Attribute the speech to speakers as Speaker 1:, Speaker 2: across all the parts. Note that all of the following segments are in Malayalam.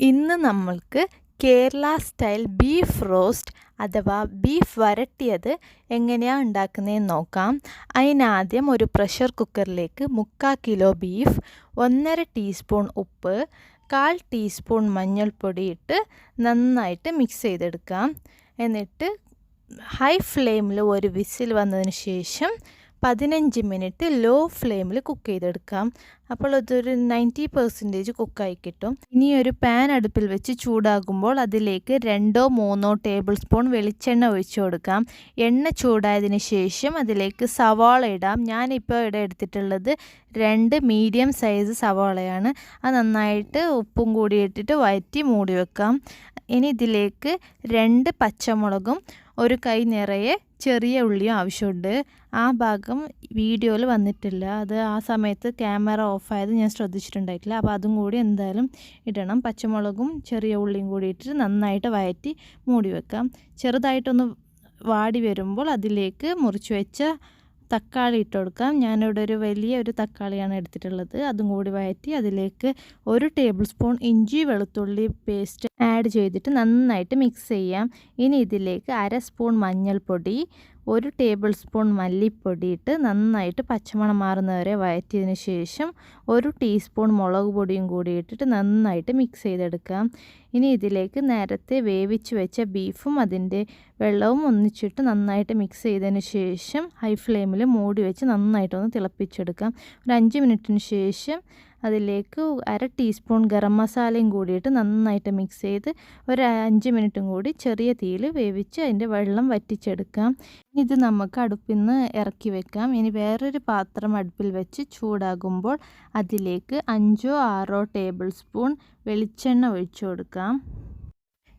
Speaker 1: ഇന്ന് നമ്മൾക്ക് കേരള സ്റ്റൈൽ ബീഫ് റോസ്റ്റ് അഥവാ ബീഫ് വരട്ടിയത് എങ്ങനെയാണ് ഉണ്ടാക്കുന്നതെന്ന് നോക്കാം. അതിനാദ്യം ഒരു പ്രഷർ കുക്കറിലേക്ക് 3/4 കിലോ ബീഫ്, 1.5 ടീസ്പൂൺ ഉപ്പ്, 1/4 ടീസ്പൂൺ മഞ്ഞൾപ്പൊടി ഇട്ട് നന്നായിട്ട് മിക്സ് ചെയ്തെടുക്കാം. എന്നിട്ട് ഹൈ ഫ്ലെയിമിൽ ഒരു വിസിൽ വന്നതിന് ശേഷം 15 മിനിറ്റ് ലോ ഫ്ലെയിമിൽ കുക്ക് ചെയ്തെടുക്കാം. അപ്പോൾ അതൊരു 90% കുക്കായി കിട്ടും. ഇനി ഒരു പാൻ അടുപ്പിൽ വെച്ച് ചൂടാകുമ്പോൾ അതിലേക്ക് 2-3 ടേബിൾ സ്പൂൺ വെളിച്ചെണ്ണ ഒഴിച്ചു കൊടുക്കാം. എണ്ണ ചൂടായതിന് ശേഷം അതിലേക്ക് സവാള ഇടാം. ഞാനിപ്പോൾ ഇവിടെ എടുത്തിട്ടുള്ളത് 2 മീഡിയം സൈസ് സവാളയാണ്. അത് നന്നായിട്ട് ഉപ്പും കൂടി ഇട്ടിട്ട് വഴറ്റി മൂടി വെക്കാം. ഇനി ഇതിലേക്ക് 2 പച്ചമുളകും ഒരു കൈ നിറയെ ചെറിയ ഉള്ളിയും ആവശ്യമുണ്ട്. ആ ഭാഗം വീഡിയോയിൽ വന്നിട്ടില്ല. അത് ആ സമയത്ത് ക്യാമറ ഓഫായത് ഞാൻ ശ്രദ്ധിച്ചിട്ടുണ്ടായിട്ടില്ല. അപ്പോൾ അതും കൂടി എന്തായാലും ഇടണം. പച്ചമുളകും ചെറിയ ഉള്ളിയും കൂടി ഇട്ടിട്ട് നന്നായിട്ട് വഴറ്റി മൂടി വെക്കാം. ചെറുതായിട്ടൊന്ന് വാടി വരുമ്പോൾ അതിലേക്ക് മുറിച്ച് വെച്ച തക്കാളി ഇട്ട് കൊടുക്കാം. ഞാനിവിടെ ഒരു വലിയൊരു തക്കാളിയാണ് എടുത്തിട്ടുള്ളത്. അതും കൂടി വഴറ്റി അതിലേക്ക് 1 ടേബിൾ സ്പൂൺ ഇഞ്ചി വെളുത്തുള്ളി പേസ്റ്റ് ആഡ് ചെയ്തിട്ട് നന്നായിട്ട് മിക്സ് ചെയ്യാം. ഇനി ഇതിലേക്ക് 1/2 സ്പൂൺ മഞ്ഞൾപ്പൊടി, 1 ടേബിൾ സ്പൂൺ മല്ലിപ്പൊടി ഇട്ട് നന്നായിട്ട് പച്ചമണം മാറുന്നവരെ വഴറ്റിയതിന് ശേഷം 1 ടീസ്പൂൺ മുളക് പൊടിയും കൂടി ഇട്ടിട്ട് നന്നായിട്ട് മിക്സ് ചെയ്തെടുക്കാം. ഇനി ഇതിലേക്ക് നേരത്തെ വേവിച്ച് വെച്ച ബീഫും അതിൻ്റെ വെള്ളവും ഒന്നിച്ചിട്ട് നന്നായിട്ട് മിക്സ് ചെയ്തതിന് ശേഷം ഹൈ ഫ്ലെയിമിൽ മൂടി വെച്ച് നന്നായിട്ടൊന്ന് തിളപ്പിച്ചെടുക്കാം. ഒരു 5 മിനിറ്റിന് ശേഷം അതിലേക്ക് 1/2 ടീസ്പൂൺ ഗരം മസാലയും കൂടിയിട്ട് നന്നായിട്ട് മിക്സ് ചെയ്ത് ഒരു 5 മിനിറ്റും കൂടി ചെറിയ തീയിൽ വേവിച്ച് അതിൻ്റെ വെള്ളം വറ്റിച്ചെടുക്കാം. ഇത് നമുക്ക് അടുപ്പിൽ നിന്ന് ഇറക്കി വെക്കാം. ഇനി വേറൊരു പാത്രം അടുപ്പിൽ വെച്ച് ചൂടാകുമ്പോൾ അതിലേക്ക് 5-6 ടേബിൾ സ്പൂൺ വെളിച്ചെണ്ണ ഒഴിച്ചു കൊടുക്കാം.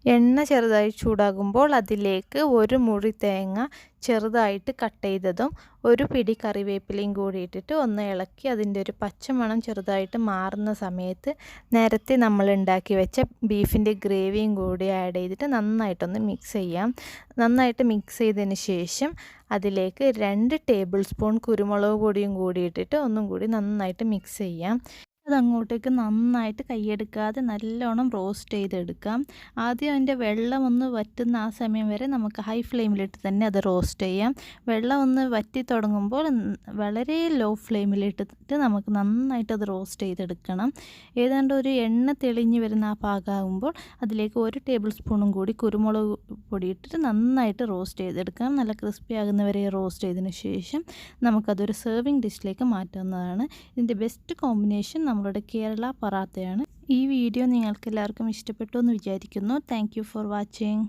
Speaker 1: എണ്ണ ചെറുതായി ചൂടാകുമ്പോൾ അതിലേക്ക് 1 മുറി തേങ്ങ ചെറുതായിട്ട് കട്ട് ചെയ്തതും 1 പിടി കറിവേപ്പിലയും കൂടി ഇട്ടിട്ട് ഒന്ന് ഇളക്കി അതിൻ്റെ ഒരു പച്ചമണം ചെറുതായിട്ട് മാറുന്ന സമയത്ത് നേരത്തെ നമ്മൾ ഉണ്ടാക്കി വെച്ച ബീഫിൻ്റെ ഗ്രേവിയും കൂടി ആഡ് ചെയ്തിട്ട് നന്നായിട്ടൊന്ന് മിക്സ് ചെയ്യാം. നന്നായിട്ട് മിക്സ് ചെയ്തതിന് ശേഷം അതിലേക്ക് 2 ടേബിൾ സ്പൂൺ കുരുമുളക് പൊടിയും കൂടി ഇട്ടിട്ട് ഒന്നും കൂടി നന്നായിട്ട് മിക്സ് ചെയ്യാം. അതങ്ങോട്ടേക്ക് നന്നായിട്ട് കൈയെടുക്കാതെ നല്ലോണം റോസ്റ്റ് ചെയ്തെടുക്കാം. ആദ്യം അതിൻ്റെ വെള്ളം ഒന്ന് വറ്റുന്ന ആ സമയം വരെ നമുക്ക് ഹൈ ഫ്ലെയിമിലിട്ട് തന്നെ അത് റോസ്റ്റ് ചെയ്യാം. വെള്ളം ഒന്ന് വറ്റി തുടങ്ങുമ്പോൾ വളരെ ലോ ഫ്ലെയിമിലിട്ടിട്ട് നമുക്ക് നന്നായിട്ട് അത് റോസ്റ്റ് ചെയ്തെടുക്കണം. ഏതാണ്ട് ഒരു എണ്ണ തെളിഞ്ഞ് വരുന്ന ആ പാകമാകുമ്പോൾ അതിലേക്ക് 1 ടേബിൾ സ്പൂണും കൂടി കുരുമുളക് പൊടി ഇട്ടിട്ട് നന്നായിട്ട് റോസ്റ്റ് ചെയ്തെടുക്കാം. നല്ല ക്രിസ്പി ആകുന്നവരെ റോസ്റ്റ് ചെയ്തതിന് ശേഷം നമുക്കതൊരു സെർവിങ് ഡിഷിലേക്ക് മാറ്റാവുന്നതാണ്. ഇതിൻ്റെ ബെസ്റ്റ് കോമ്പിനേഷൻ നമ്മളുടെ കേരള പറാത്തയാണ്. ഈ വീഡിയോ നിങ്ങൾക്ക് എല്ലാവർക്കും ഇഷ്ടപ്പെട്ടു എന്ന് വിചാരിക്കുന്നു. Thank you for watching.